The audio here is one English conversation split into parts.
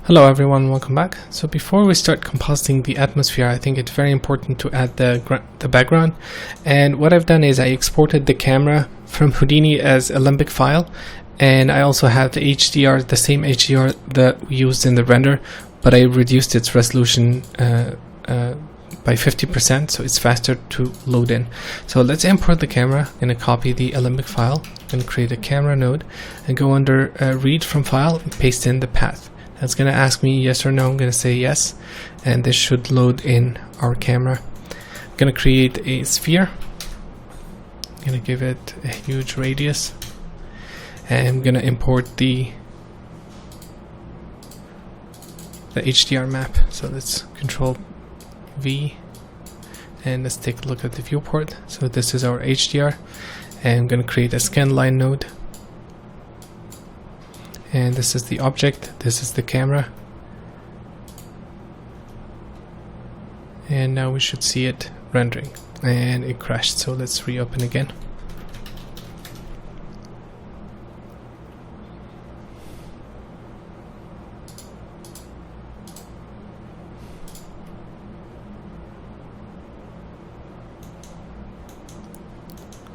Hello everyone, welcome back. So before we start compositing the atmosphere, I think it's very important to add the background. And what I've done is I exported the camera from Houdini as a Alembic file, and I also have the HDR, the same HDR that we used in the render, but I reduced its resolution by 50%, so it's faster to load in. So let's import the camera. I'm going to copy the Alembic file, I'm going to create a camera node and go under read from file and paste in the path. It's going to ask me yes or no. I'm going to say yes, and this should load in our camera. I'm going to create a sphere. I'm going to give it a huge radius, and I'm going to import the HDR map. So let's Control V, and let's take a look at the viewport. So this is our HDR, and I'm going to create a scan line node. And this is the object, this is the camera, and now we should see it rendering, and it crashed, so let's reopen again.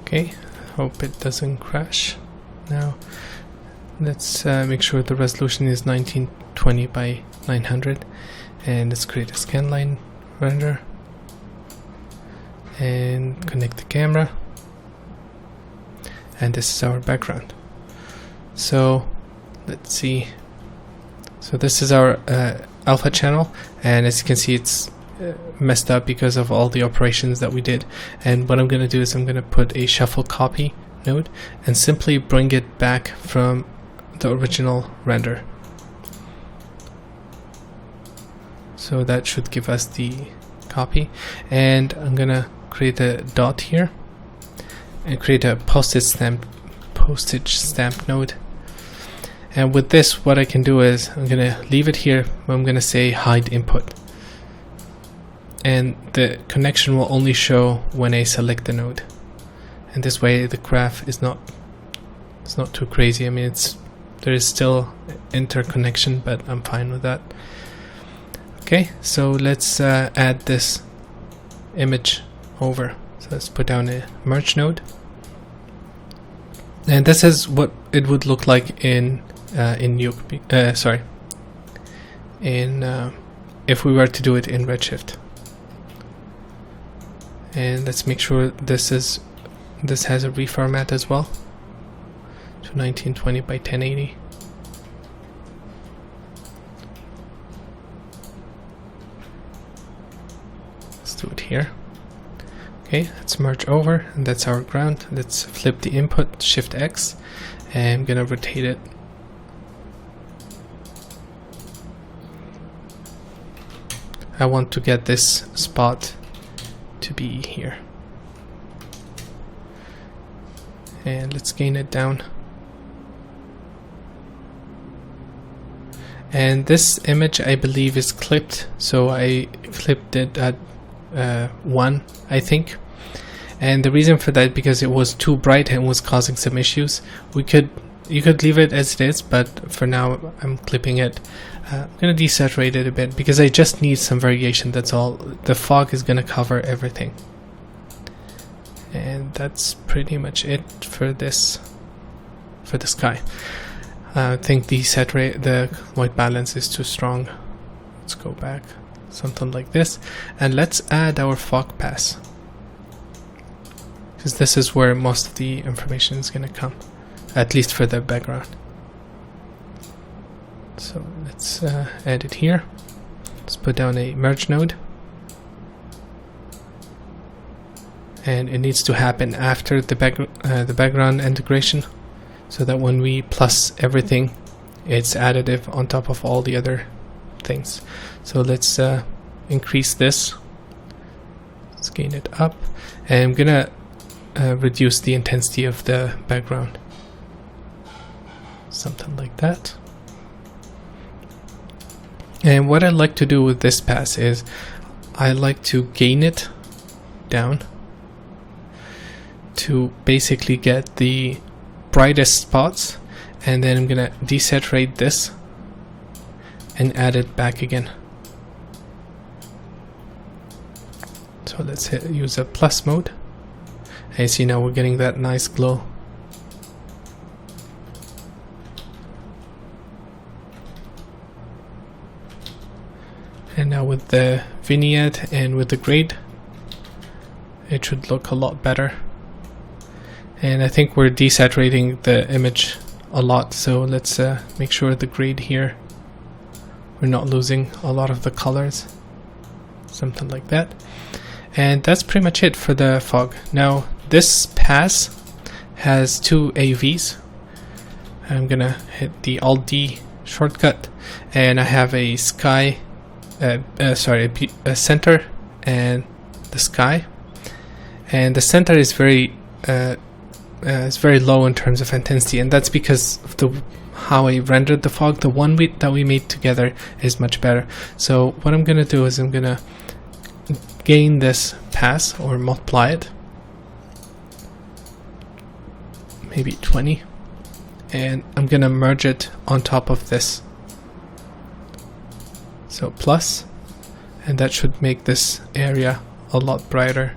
Okay, hope it doesn't crash now. Let's make sure the resolution is 1920 by 900, and let's create a scanline render and connect the camera, and this is our background. So let's see, so this is our alpha channel, and as you can see it's messed up because of all the operations that we did. And what I'm going to do is I'm going to put a shuffle copy node and simply bring it back from the original render. So that should give us the copy, and I'm gonna create a dot here and create a postage stamp node. And with this, what I can do is I'm gonna leave it here. I'm gonna say hide input, and the connection will only show when I select the node, and this way the graph is not too crazy. I mean, there is still interconnection, but I'm fine with that. Okay, so let's add this image over. So let's put down a merge node, and this is what it would look like if we were to do it in Redshift. And let's make sure this has a reformat as well. 1920 by 1080. Let's do it here. Okay, let's merge over, and that's our ground. Let's flip the input, Shift X, and I'm gonna rotate it. I want to get this spot to be here, and let's gain it down. And this image, I believe, is clipped, so I clipped it at 1, I think. And the reason for that, because it was too bright and was causing some issues. You could leave it as it is, but for now I'm clipping it. I'm gonna desaturate it a bit because I just need some variation. That's all. The fog is gonna cover everything, and that's pretty much it for this sky. I think the white balance is too strong. Let's go back, something like this, and let's add our fog pass, because this is where most of the information is going to come, at least for the background. So let's add it here. Let's put down a merge node, and it needs to happen after the background integration, so that when we plus everything, it's additive on top of all the other things. So let's increase this. Let's gain it up, and I'm gonna reduce the intensity of the background, something like that. And what I like to do with this pass is I like to gain it down to basically get the brightest spots, and then I'm gonna desaturate this and add it back again. So let's use a plus mode. And you see now we're getting that nice glow. And now with the vignette and with the grade, it should look a lot better. And I think we're desaturating the image a lot, so let's make sure the grade here, we're not losing a lot of the colors, something like that. And that's pretty much it for the fog. Now this pass has two AUVs. I'm gonna hit the Alt D shortcut, and I have a sky, a center and the sky. And the center is very low in terms of intensity, and that's because of how I rendered the fog. The one that we made together is much better. So what I'm gonna do is I'm gonna gain this pass or multiply it, maybe 20, and I'm gonna merge it on top of this. So plus, and that should make this area a lot brighter.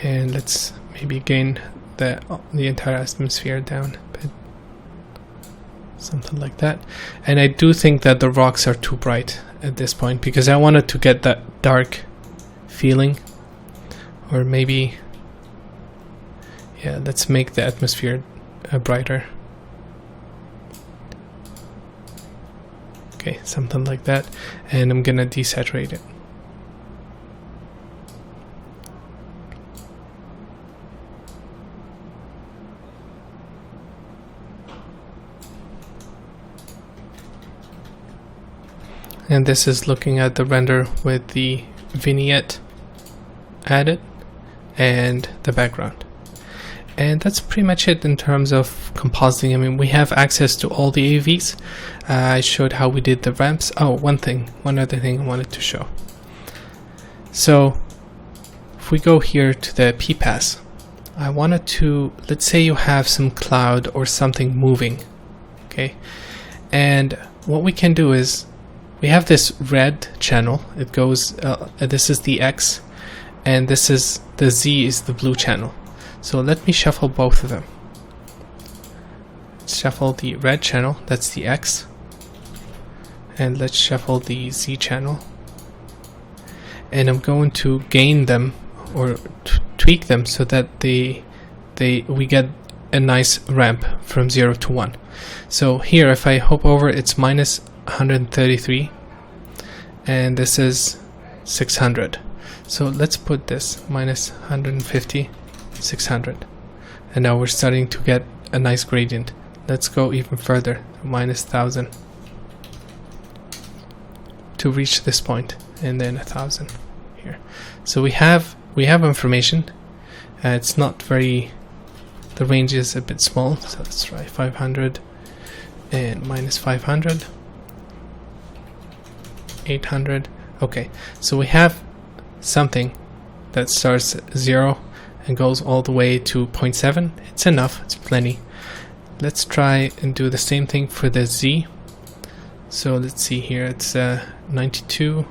And let's maybe gain the entire atmosphere down a bit, something like that. And I do think that the rocks are too bright at this point, because I wanted to get that dark feeling. Or maybe, yeah, let's make the atmosphere brighter. Okay, something like that. And I'm gonna desaturate it. And this is looking at the render with the vignette added and the background. And that's pretty much it in terms of compositing. I mean, we have access to all the AVs. I showed how we did the ramps. Oh, one other thing I wanted to show. So if we go here to the P-Pass, I wanted to, let's say you have some cloud or something moving, okay? And what we can do is, we have this red channel. It goes, this is the X, and this is the Z is the blue channel. So let me shuffle both of them. Let's shuffle the red channel, that's the X, and let's shuffle the Z channel. And I'm going to gain them or tweak them so that we get a nice ramp from 0 to 1. So here, if I hope over, it's minus 133, and this is 600. So let's put this minus 150, 600, and now we're starting to get a nice gradient. Let's go even further, minus 1000 to reach this point, and then 1000 here. So we have information. It's not very, the range is a bit small, so let's try 500 and minus 500, 800. Okay, so we have something that starts at 0 and goes all the way to 0.7. It's enough, it's plenty. Let's try and do the same thing for the Z. So let's see here, it's 92.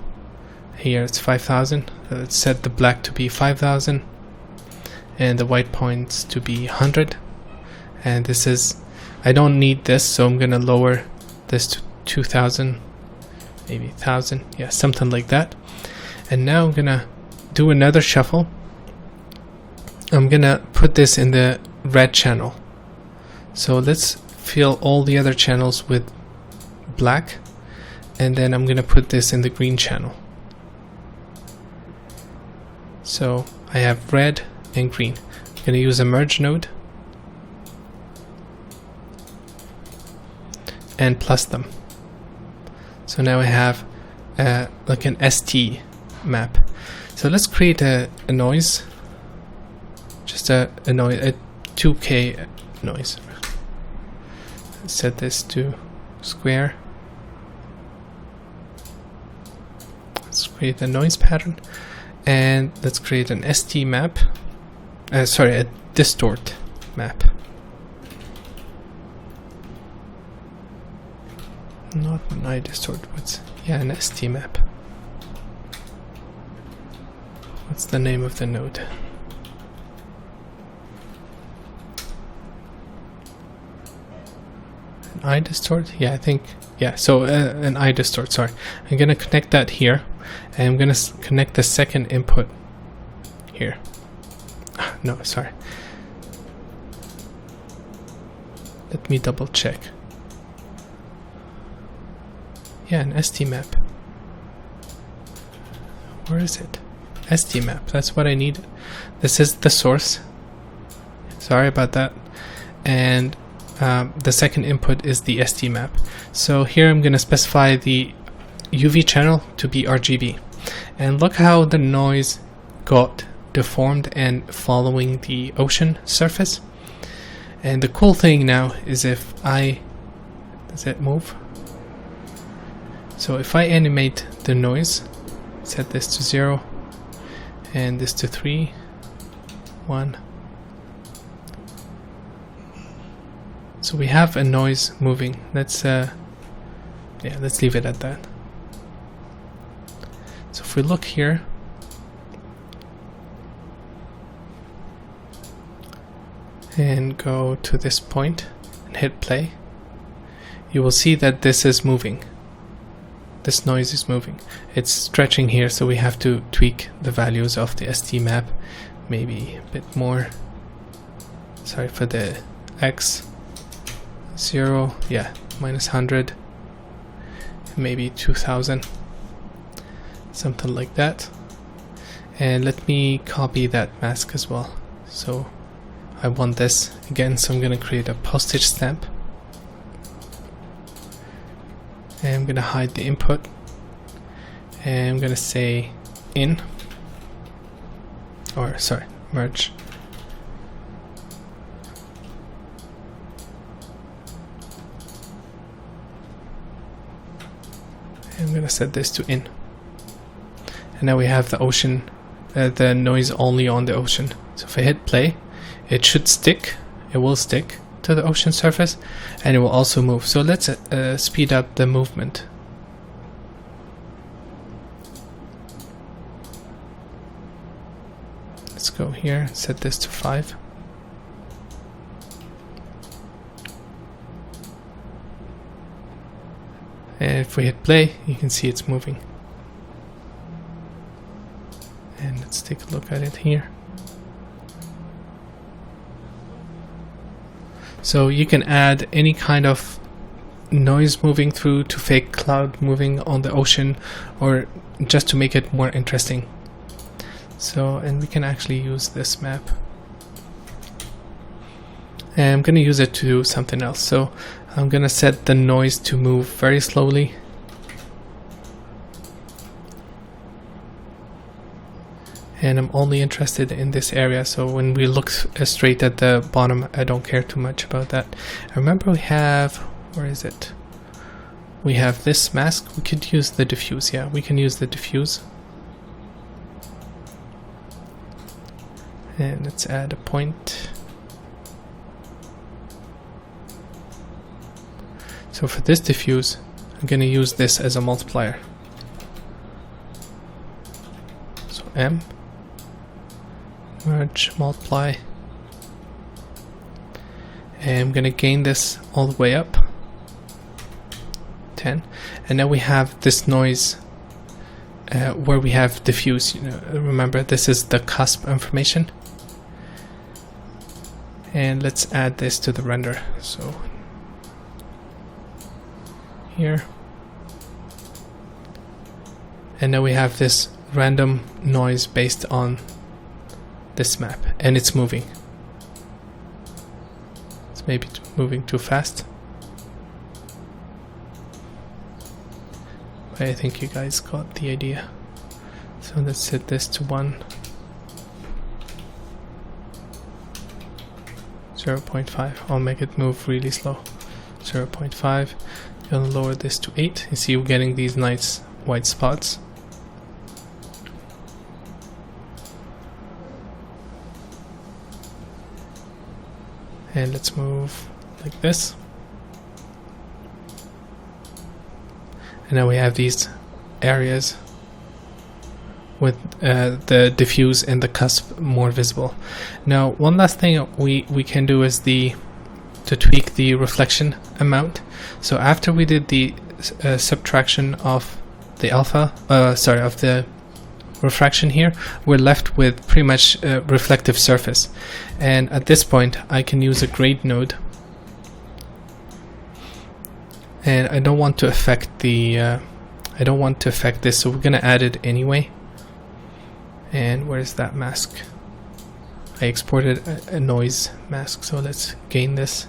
Here it's 5000. Let's set the black to be 5000 and the white points to be 100. And this is, I don't need this, so I'm gonna lower this to 2000, maybe 1000, yeah, something like that. And now I'm gonna do another shuffle. I'm gonna put this in the red channel. So let's fill all the other channels with black, and then I'm gonna put this in the green channel. So I have red and green. I'm gonna use a merge node and plus them. So now I have like an ST map. So let's create a noise, just a noise, a 2K noise. Set this to square. Let's Let's create a noise pattern, and let's create an ST map. Sorry, a distort map. Not an iDistort, but yeah, an ST map. What's the name of the node? An iDistort? Yeah, I think. Yeah, so an iDistort, sorry. I'm gonna connect that here, and I'm gonna connect the second input here. No, sorry. Let me double check. Yeah, an ST map. Where is it? ST map, that's what I need. This is the source. Sorry about that. And the second input is the ST map. So here I'm going to specify the UV channel to be RGB. And look how the noise got deformed and following the ocean surface. And the cool thing now is if I... Does it move? So if I animate the noise, set this to 0 and this to 3, 1. So we have a noise moving. Let's let's leave it at that. So if we look here, and go to this point and hit play, you will see that this is moving. This noise is moving. It's stretching here, so we have to tweak the values of the ST map, maybe a bit more. Sorry for the X. 0, yeah, -100, maybe 2000, something like that. And let me copy that mask as well. So I want this again, so I'm going to create a postage stamp. And I'm going to hide the input, and I'm going to say in, or sorry, merge. And I'm going to set this to in. And now we have the ocean, the noise only on the ocean. So if I hit play, it should stick, it will stick to the ocean surface, and it will also move. So let's speed up the movement. Let's go here, set this to 5. And if we hit play, you can see it's moving. And let's take a look at it here. So you can add any kind of noise moving through to fake cloud moving on the ocean, or just to make it more interesting. So, and we can actually use this map. And I'm going to use it to do something else. So I'm going to set the noise to move very slowly. And I'm only interested in this area, so when we look straight at the bottom, I don't care too much about that. Remember we have, where is it? We have this mask. We could use the diffuse. Yeah, we can use the diffuse. And let's add a point. So for this diffuse, I'm going to use this as a multiplier. So M, merge, multiply, and I'm going to gain this all the way up, 10, and now we have this noise where we have diffuse. You know, remember this is the cusp information, and let's add this to the render. So here, and now we have this random noise based on this map, and it's moving. It's maybe moving too fast, but I think you guys got the idea. So let's set this to 1, 0.5. I'll make it move really slow. 0.5. Gonna lower this to 8. You see we're getting these nice white spots. And let's move like this. And now we have these areas with the diffuse and the cusp more visible. Now one last thing we can do is to tweak the reflection amount. So after we did the subtraction of the alpha, of the refraction here, we're left with pretty much a reflective surface. And at this point I can use a grade node, and I don't want to affect the this, so we're gonna add it anyway. And where's that mask? I exported a noise mask, so let's gain this.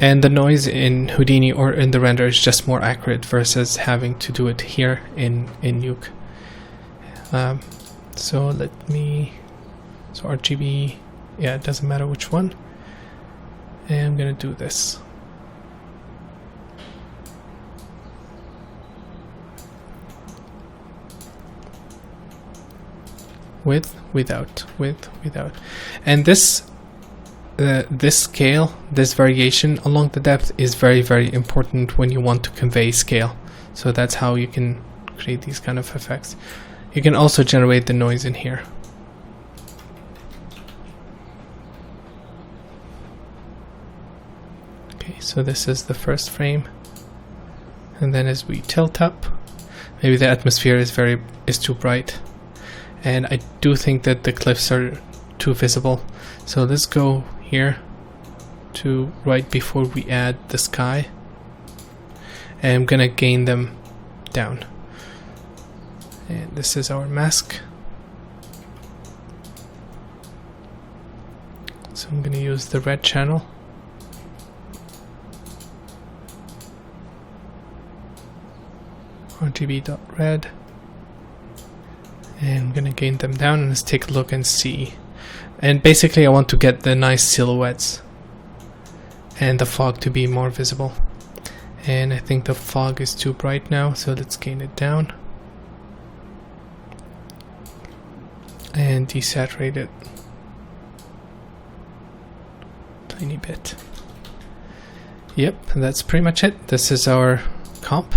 And the noise in Houdini or in the render is just more accurate versus having to do it here in Nuke. So RGB, yeah, it doesn't matter which one. And I'm gonna do this. With, without, and this scale, this variation along the depth is very, very important when you want to convey scale. So that's how you can create these kind of effects. You can also generate the noise in here. Okay, so this is the first frame, and then as we tilt up, maybe the atmosphere is too bright. And I do think that the cliffs are too visible. So let's go here to right before we add the sky. And I'm gonna gain them down. And this is our mask. So I'm gonna use the red channel. RGB.red. And I'm gonna gain them down, and let's take a look and see. And basically I want to get the nice silhouettes and the fog to be more visible. And I think the fog is too bright now, so let's gain it down and desaturate it a tiny bit. Yep, that's pretty much it. This is our comp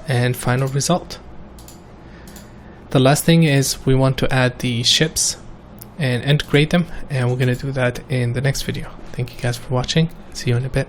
and final result. The last thing is we want to add the ships and integrate them, and we're going to do that in the next video. Thank you guys for watching. See you in a bit.